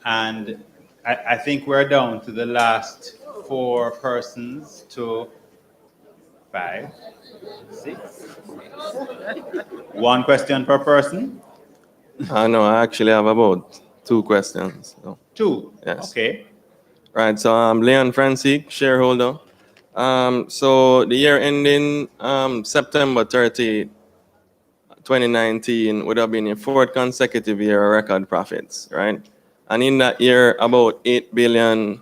And I think we're down to the last 4 persons to 5, 6. 1 question per person. No, I actually have about 2 questions. So. 2. Yes. Okay. Right. So I'm Leon Francis, shareholder. So the year ending September 30, 2019 would have been a 4th consecutive year of record profits, right? And in that year, about 8 billion,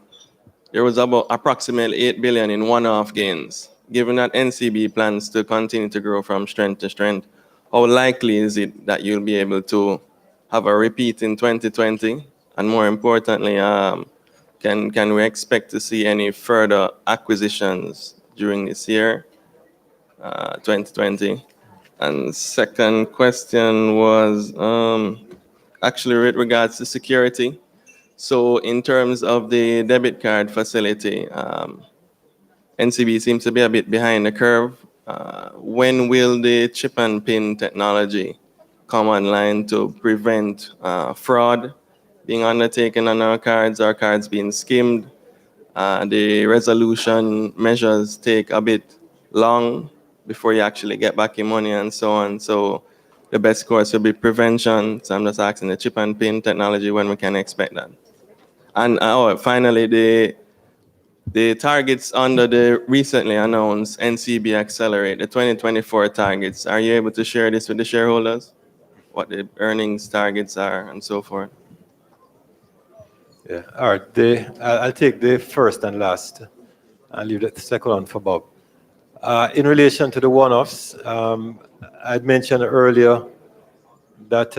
there was about approximately 8 billion in one-off gains. Given that NCB plans to continue to grow from strength to strength, how likely is it that you'll be able to have a repeat in 2020? And more importantly, can we expect to see any further acquisitions during this year, 2020? And second question was actually with regards to security. So in terms of the debit card facility, NCB seems to be a bit behind the curve. When will the chip and pin technology come online to prevent fraud being undertaken on our cards being skimmed? The resolution measures take a bit long before you actually get back your money and so on. So the best course will be prevention. So I'm just asking the chip and pin technology when we can expect that. And finally, the targets under the recently announced NCB Accelerate, the 2024 targets, are you able to share this with the shareholders? What the earnings targets are and so forth? Yeah, all right. I'll take the first and last. I'll leave the second one for Bob. In relation to the one-offs, I'd mentioned earlier that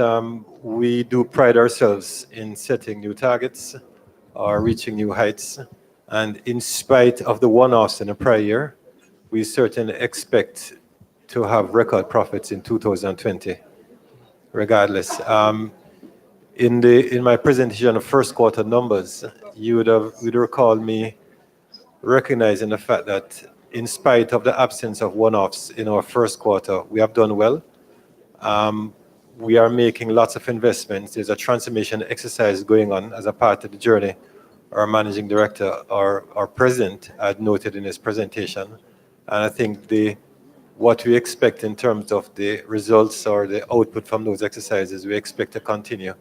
we do pride ourselves in setting new targets or reaching new heights. And in spite of the one-offs in the prior year, we certainly expect to have record profits in 2020, regardless. In my presentation of first quarter numbers, you would recall me recognizing the fact that in spite of the absence of one-offs in our first quarter, we have done well. We are making lots of investments. There's a transformation exercise going on as a part of the journey. Our managing director, our president, had noted in his presentation. And I think what we expect in terms of the results or the output from those exercises, we expect to continue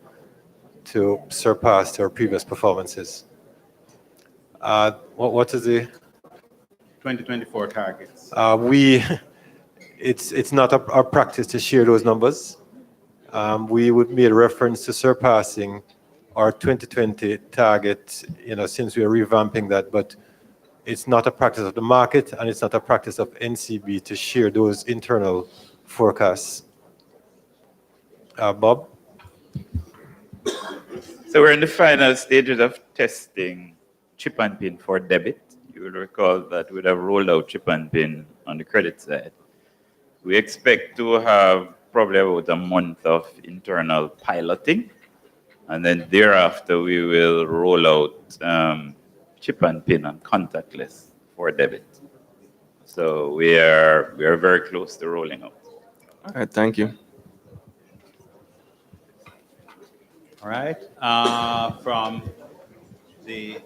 to surpass our previous performances. What is the 2024 targets? It's not our practice to share those numbers. We would make reference to surpassing our 2020 target, since we are revamping that, but it's not a practice of the market and it's not a practice of NCB to share those internal forecasts. Bob? So we're in the final stages of testing chip and pin for debit. You will recall that we would have rolled out chip and pin on the credit side. We expect to have probably about a month of internal piloting, and then thereafter we will roll out chip and pin and contactless for debit. So we are very close to rolling out. All right, thank you. All right. From the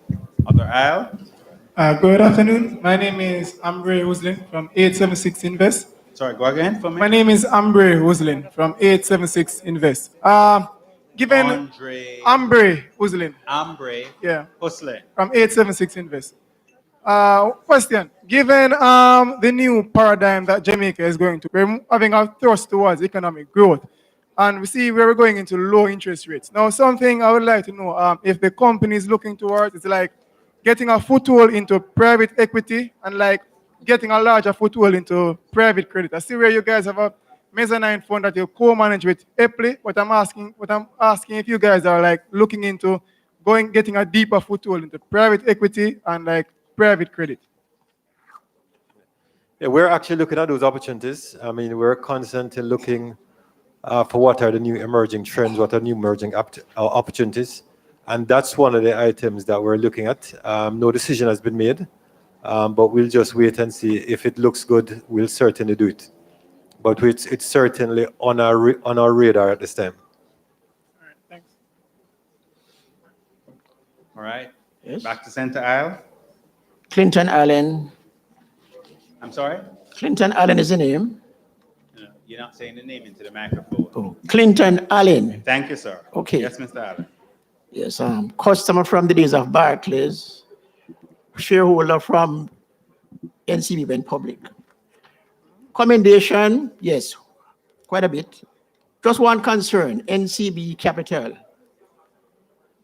other aisle. Good afternoon. My name is Ambre Uslin from 876 Invest. Sorry, go again for me. My name is Ambre Uslin from 876 Invest. Given Ambre Uslin. Ambre. Yeah. Uslin. From 876 Invest. Question. Given the new paradigm that Jamaica is going to, we're having a thrust towards economic growth. And we see where we're going into low interest rates. Now, something I would like to know, if the company is looking towards, it's like getting a foothold into private equity and like getting a larger foothold into private credit. I see where you guys have a mezzanine fund that you co-manage with Epley. What I'm asking if you guys are like looking into getting a deeper foothold into private equity and like private credit. Yeah, we're actually looking at those opportunities. I mean, we're constantly looking for what are the new emerging trends, what are new emerging opportunities. And that's one of the items that we're looking at. No decision has been made, but we'll just wait and see. If it looks good, we'll certainly do it. But it's certainly on our radar at this time. All right, thanks. All right. Yes. Back to center aisle. Clinton Allen. I'm sorry? Clinton Allen is the name. No, you're not saying the name into the microphone. Oh, Clinton Allen. Thank you, sir. Okay. Yes, Mr. Allen. Yes, customer from the days of Barclays, shareholder from NCB went public. Commendation, yes, quite a bit. Just one concern, NCB Capital.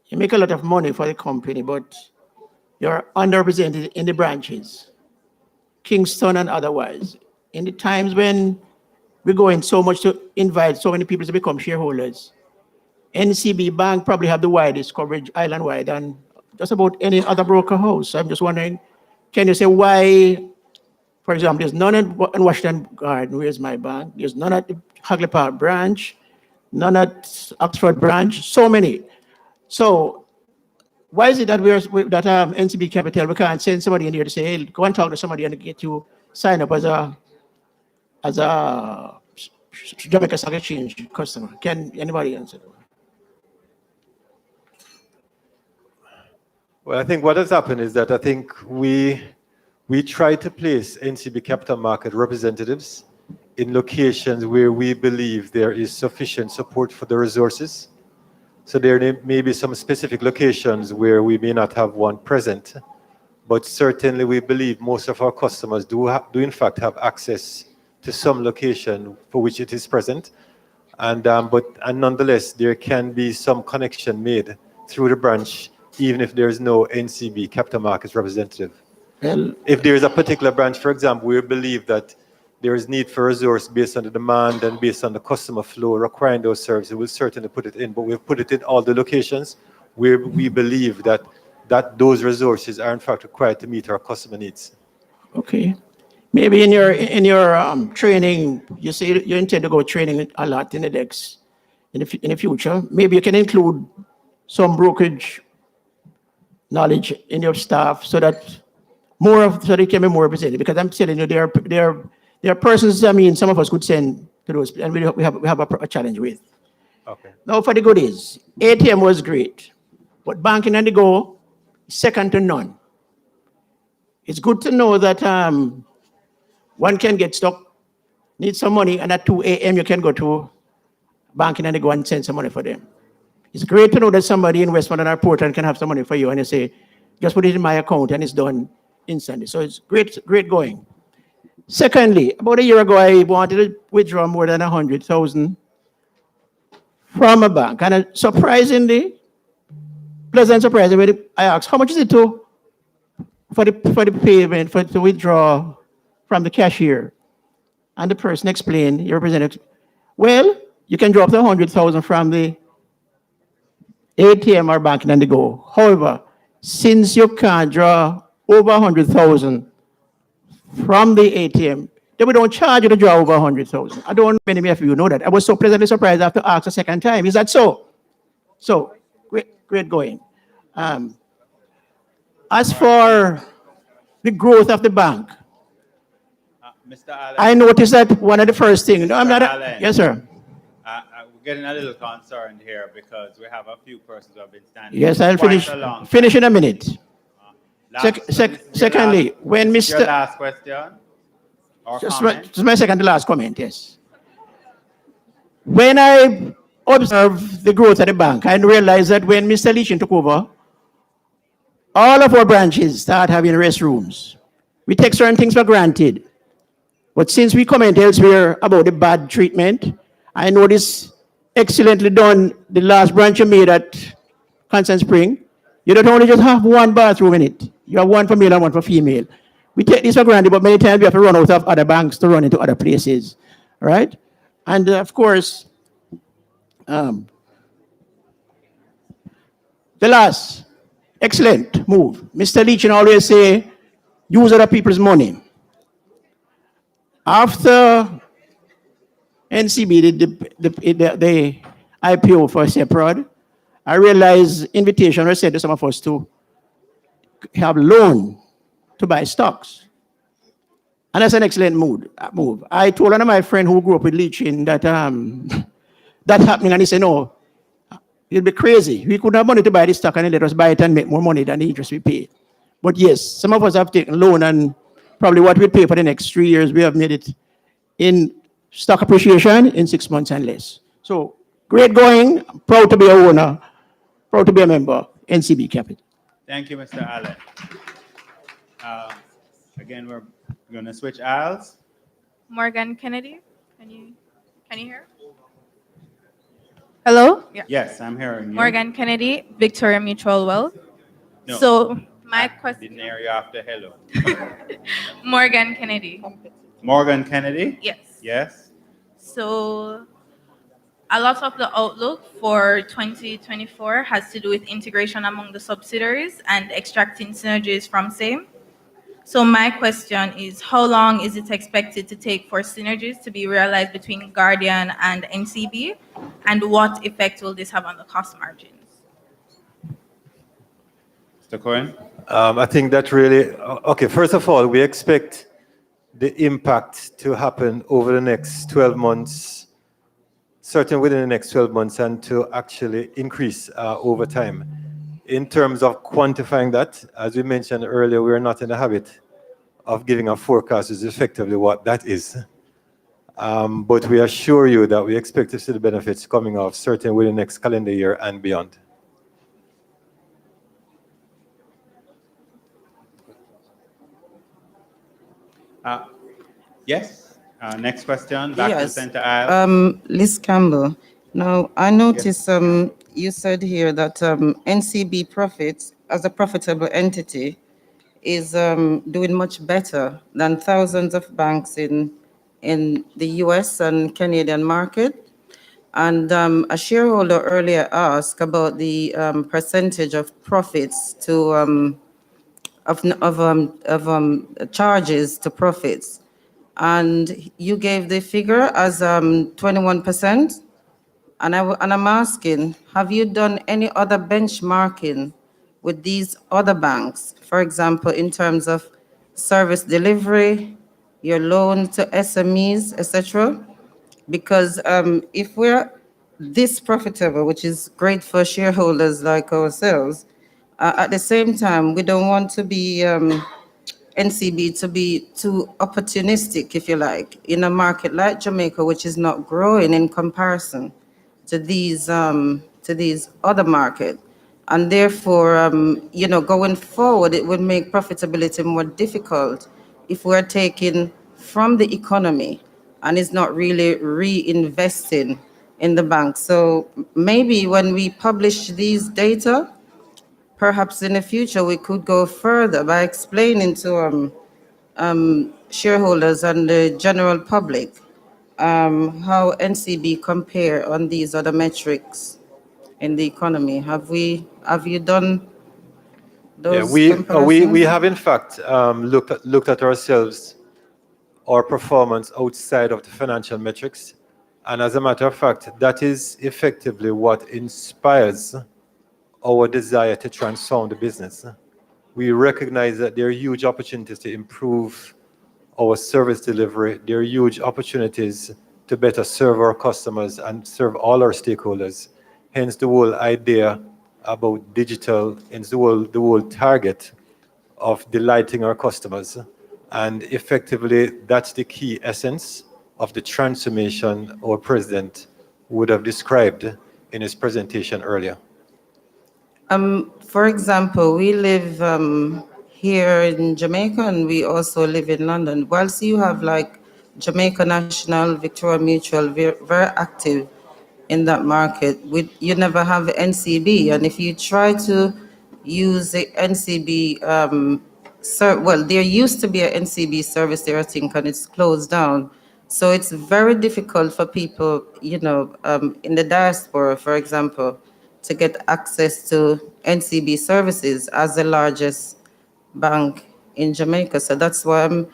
You make a lot of money for the company, but you're underrepresented in the branches, Kingston and otherwise. In the times when we're going so much to invite so many people to become shareholders, NCB Bank probably have the widest coverage island-wide than just about any other broker house. I'm just wondering, can you say why, for example, there's none in Washington Garden, where's my bank? There's none at the Hagley Park branch, none at Oxford branch, so many. So why is it that NCB Capital, we can't send somebody in here to say, hey, go and talk to somebody and get you sign up as a Jamaica Stock Exchange customer? Can anybody answer that? Well, I think what has happened is that I think we try to place NCB capital market representatives in locations where we believe there is sufficient support for the resources. So there may be some specific locations where we may not have one present, but certainly we believe most of our customers do in fact have access to some location for which it is present. And nonetheless, there can be some connection made through the branch, even if there is no NCB capital markets representative. Well, If there is a particular branch, for example, we believe that there is need for resource based on the demand and based on the customer flow requiring those services, we'll certainly put it in, but we've put it in all the locations where we believe that those resources are in fact required to meet our customer needs. okay. Maybe in your training, you say you intend to go training a lot in the next, in the future. Maybe you can include some brokerage knowledge in your staff so that so they can be more represented. Because I'm telling you, there are persons, I mean, some of us could send to those, and we have a challenge with. Okay. Now for the goodies, ATM was great, but banking on the go, second to none. It's good to know that one can get stuck, need some money, and at 2 a.m. you can go to banking and they go and send some money for them. It's great to know that somebody in Westmoreland or Portland can have some money for you and you say, just put it in my account and it's done instantly. So it's great going. Secondly, about a year ago, I wanted to withdraw more than 100,000 from a bank. And surprisingly, pleasant surprisingly, I asked, how much is it for the payment, to withdraw from the cashier? And the person explained, your representative, well, you can drop the 100,000 from the ATM or banking and they go. However, since you can't draw over 100,000 from the ATM, then we don't charge you to draw over 100,000. I don't know many of you know that. I was so pleasantly surprised after ask a second time. Is that so? So, great going. As for the growth of the bank, Mr. Allen. I noticed that one of the first things. No, I'm not. Allen. Yes, sir. We're getting a little concerned here because we have a few persons who have been standing. Yes, I'll quite finish. a long Finish in a minute. time. Secondly, when Your Mr. last question or Just comment? my second to last comment, yes. When I observed the growth of the bank, I realized that when Mr. Leachin took over, all of our branches start having restrooms. We take certain things for granted. But since we comment elsewhere about the bad treatment, I noticed excellently done the last branch you made at Constant Spring. You don't only just have one bathroom in it. You have one for male and one for female. We take this for granted, but many times we have to run out of other banks to run into other places, right? And of course, the last excellent move. Mr. Leachin always say, use other people's money. After NCB did the IPO for Seprod, I realized invitation was sent to some of us to have loan to buy stocks. And that's an excellent move. I told one of my friends who grew up with Leachin that that's happening, and he said, no, It'll be crazy. We couldn't have money to buy this stock and let us buy it and make more money than the interest we pay. But yes, some of us have taken loan and probably what we pay for the next 3 years, we have made it in stock appreciation in 6 months and less. So great going. Proud to be a owner. Proud to be a member. NCB Capital. Thank you, Mr. Allen. Again, we're going to switch aisles. Morgan Kennedy, can you hear? Hello? Yeah. Yes, I'm hearing you. Morgan Kennedy, Victoria Mutual Wealth. No, So my didn't question, hear you after hello. Morgan Kennedy. Morgan Kennedy? Yes. Yes. So a lot of the outlook for 2024 has to do with integration among the subsidiaries and extracting synergies from same. So my question is, how long is it expected to take for synergies to be realized between Guardian and NCB? And what effect will this have on the cost margins? Mr. Cohen? I think that really, okay, first of all, we expect the impact to happen over the next 12 months, certainly within the next 12 months, and to actually increase over time. In terms of quantifying that, as we mentioned earlier, we are not in the habit of giving a forecast is effectively what that is. But we assure you that we expect to see the benefits coming off certainly within the next calendar year and beyond. Yes. Next question, back to the Yes. center aisle. Liz Campbell. Now, I noticed you said here that NCB Profits, as a profitable entity, is doing much better than thousands of banks in the US and Canadian market. And a shareholder earlier asked about the percentage of profits to charges to profits. And you gave the figure as 21%. And I'm asking, have you done any other benchmarking with these other banks? For example, in terms of service delivery, your loan to SMEs, etc. Because if we're this profitable, which is great for shareholders like ourselves, at the same time, we don't want to be NCB to be too opportunistic, if you like, in a market like Jamaica, which is not growing in comparison to these other markets. And therefore, going forward, it would make profitability more difficult if we're taking from the economy and is not really reinvesting in the bank. So maybe when we publish these data, perhaps in the future we could go further by explaining to shareholders and the general public how NCB compare on these other metrics in the economy. Have you done those comparisons? We have in fact looked at ourselves, our performance outside of the financial metrics. And as a matter of fact, that is effectively what inspires our desire to transform the business. We recognize that there are huge opportunities to improve our service delivery. There are huge opportunities to better serve our customers and serve all our stakeholders. Hence the whole idea about digital, hence the whole target of delighting our customers. And effectively, that's the key essence of the transformation our president would have described in his presentation earlier. For example, we live here in Jamaica and we also live in London. Whilst you have like Jamaica National, Victoria Mutual, very active in that market, you never have NCB. And if you try to use the NCB, there used to be an NCB service there, I think, and it's closed down. So it's very difficult for people, in the diaspora, for example, to get access to NCB services as the largest bank in Jamaica. So that's why I'm,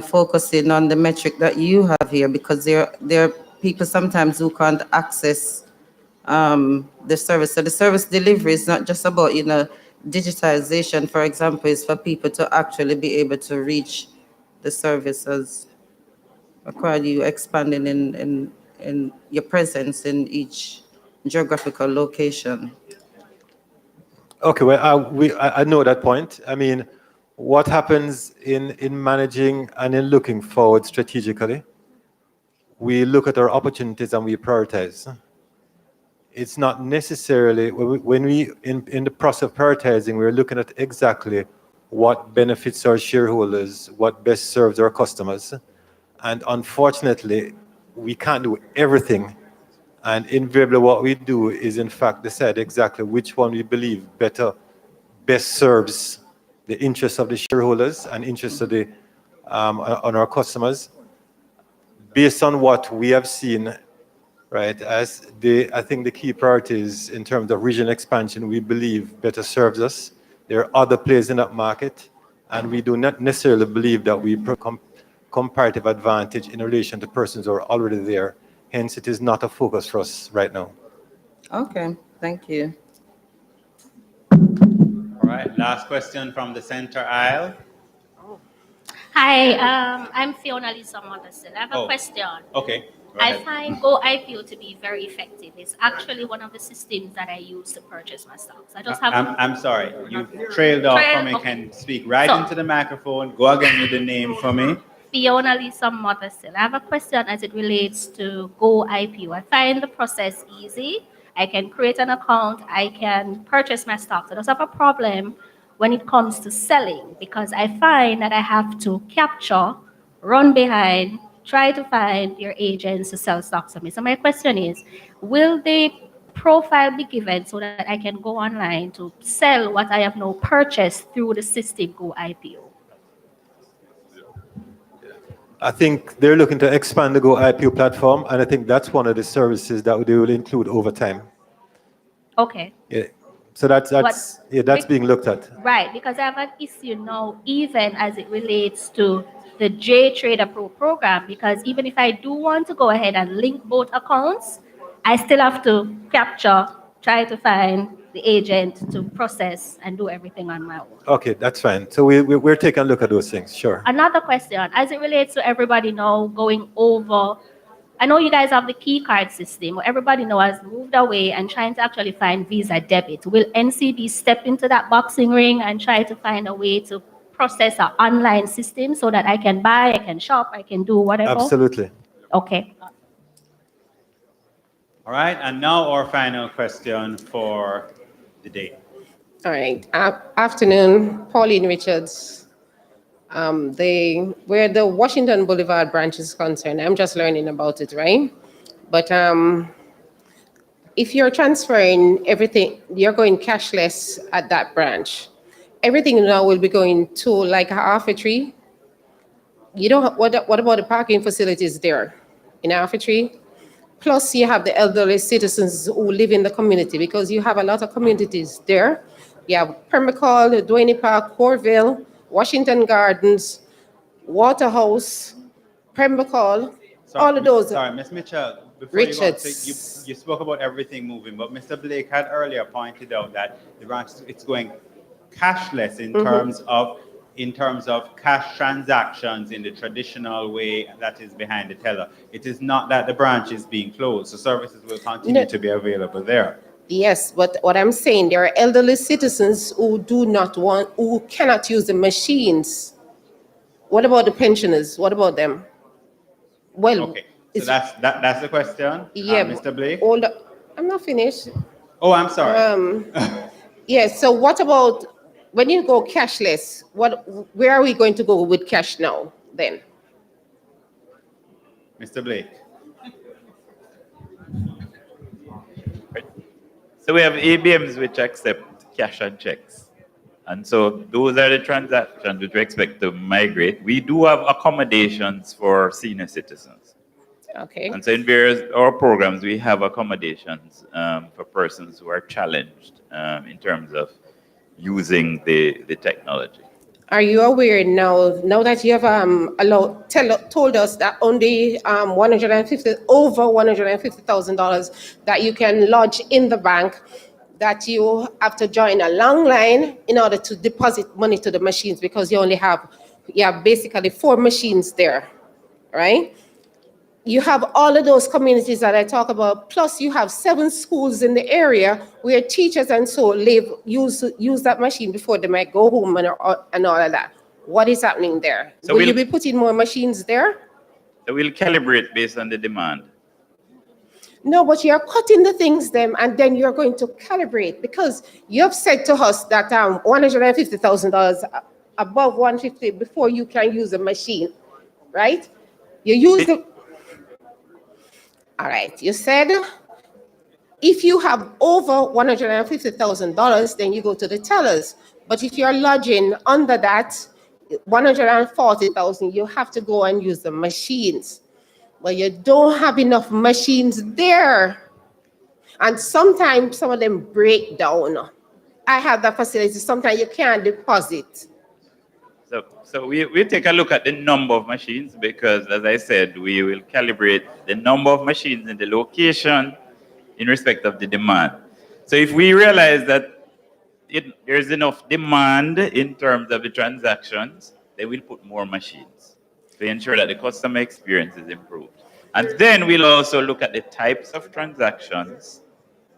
focusing on the metric that you have here, because there are people sometimes who can't access the service. So the service delivery is not just about, digitization, for example, is for people to actually be able to reach the services. Require you expanding in your presence in each geographical location. Okay, well, I know that point. I mean, what happens in managing and in looking forward strategically, we look at our opportunities and we prioritize. It's not necessarily, in the process of prioritizing, we're looking at exactly what benefits our shareholders, what best serves our customers. And unfortunately, we can't do everything. And invariably what we do is in fact decide exactly which one we believe best serves the interests of the shareholders and interests of the on our customers, based on what we have seen, right? I think the key priorities in terms of regional expansion, we believe better serves us. There are other players in that market, and we do not necessarily believe that we comparative advantage in relation to persons who are already there. Hence, it is not a focus for us right now. Okay, thank you. All right, last question from the center aisle. Hi, I'm Fiona Lisa Montesil. I have a Oh, question. Okay, go I ahead. find Go IPO to be very effective. It's actually one of the systems that I use to purchase my stocks. I just have I'm sorry, you trailed off for me. Okay. Can speak right So- into the microphone. Go again with the name for me. Fiona Lisa Montesil. I have a question as it relates to Go IPO. I find the process easy. I can create an account. I can purchase my stocks. I just have a problem when it comes to selling because I find that I have to capture, run behind, try to find your agents to sell stocks to me. So my question is, will the profile be given so that I can go online to sell what I have now purchased through the system Go IPO? I think they're looking to expand the Go IPO platform, and I think that's one of the services that they will include over time. Okay. Yeah. So that's being looked at. Right, because I have an issue now, even as it relates to the J Trader Pro program, because even if I do want to go ahead and link both accounts, I still have to capture, try to find the agent to process and do everything on my own. Okay, that's fine. So we're taking a look at those things, sure. Another question, as it relates to everybody now going over, I know you guys have the key card system, where everybody now has moved away and trying to actually find Visa debit. Will NCB step into that boxing ring and try to find a way to process an online system so that I can buy, I can shop, I can do whatever? Absolutely. Okay. All right, and now our final question for the day. All right. Afternoon, Pauline Richards. Where the Washington Boulevard branch is concerned, I'm just learning about it, right? But if you're transferring everything, you're going cashless at that branch. Everything now will be going to like a half a tree. You don't. What about the parking facilities there in half a tree? Plus, you have the elderly citizens who live in the community because you have a lot of communities there. You have Permacall, Duane Park, Corville, Washington Gardens, Waterhouse, Permacall, all of those. Sorry, Ms. Mitchell, before Richards. you go, so you spoke about everything moving, but Mr. Blake had earlier pointed out that the branch, it's going cashless in terms of cash transactions in the traditional way that is behind the teller. It is not that the branch is being closed, so services will continue to be available there. Yes, but what I'm saying, there are elderly citizens who who cannot use the machines. What about the pensioners? What about them? Well, Okay, so that's the question, yeah, Mr. Blake? I'm not finished. Oh, I'm sorry. Yes, so what about when you go cashless? Where are we going to go with cash now then? Mr. Blake. So we have ABMs which accept cash and checks. And so those are the transactions which we expect to migrate. We do have accommodations for senior citizens. Okay. And so in our programs, we have accommodations for persons who are challenged in terms of using the technology. Are you aware now that you have told us that only over $150,000 that you can lodge in the bank, that you have to join a long line in order to deposit money to the machines because you have basically 4 machines there, right? you have all of those communities that I talk about, plus you have 7 schools in the area where teachers and so use that machine before they might go home and all of that. What is happening there? So Will you we'll- be putting more machines there? So we'll calibrate based on the demand. No, but you're cutting the things them and then you're going to calibrate because you've said to us that $150,000 above 150 before you can use a machine, right? You use the. All right, you said if you have over $150,000, then you go to the tellers. But if you're lodging under that 140,000, you have to go and use the machines. But you don't have enough machines there. And sometimes some of them break down. I have that facility. Sometimes you can't deposit. So we take a look at the number of machines because, as I said, we will calibrate the number of machines in the location in respect of the demand. So if we realize that there's enough demand in terms of the transactions, then we'll put more machines to ensure that the customer experience is improved. And then we'll also look at the types of transactions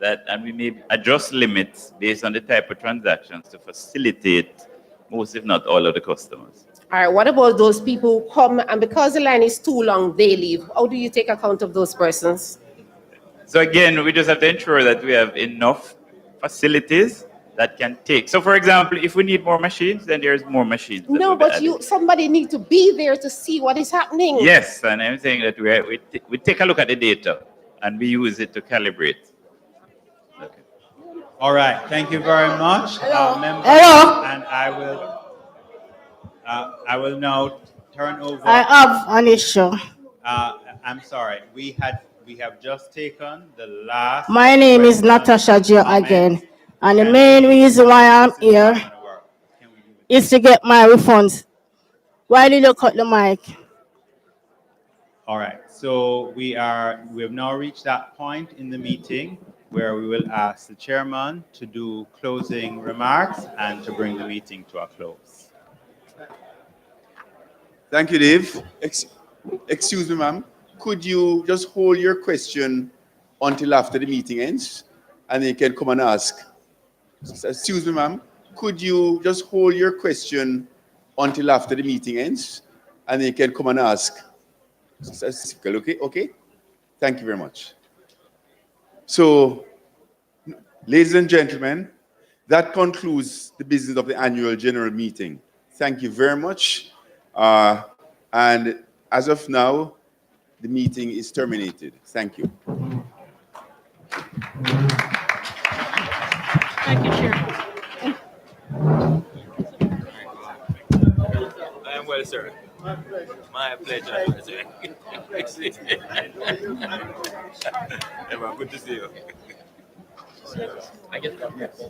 and we may adjust limits based on the type of transactions to facilitate most, if not all, of the customers. All right, what about those people who come and because the line is too long, they leave? How do you take account of those persons? So again, we just have to ensure that we have enough facilities that can take. So for example, if we need more machines, then there's more machines. No, but somebody need to be there to see what is happening. Yes, and I'm saying that we take a look at the data and we use it to calibrate. Okay. All right, thank you very much, members. Hello. And I will now turn over. I have an issue. I'm sorry. We have just taken the last. My name is question, Natasha Joe comment, again, and the main reason why I'm this is not here gonna work. Can we do it? is to get my refunds. Why did you cut the mic? All right, so we have now reached that point in the meeting where we will ask the chairman to do closing remarks and to bring the meeting to a close. Thank you, Dave. Excuse me, ma'am. Could you just hold your question until after the meeting ends, and then you can come and ask? Excuse me, ma'am. Could you just hold your question until after the meeting ends, and then you can come and ask? Okay, okay. Thank you very much. So, ladies and gentlemen, that concludes the business of the annual general meeting. Thank you very much. And as of now, the meeting is terminated. Thank you. Thank you, Chair. I am well, sir. My pleasure, sir. Emma, good to see you. I get that. Yes.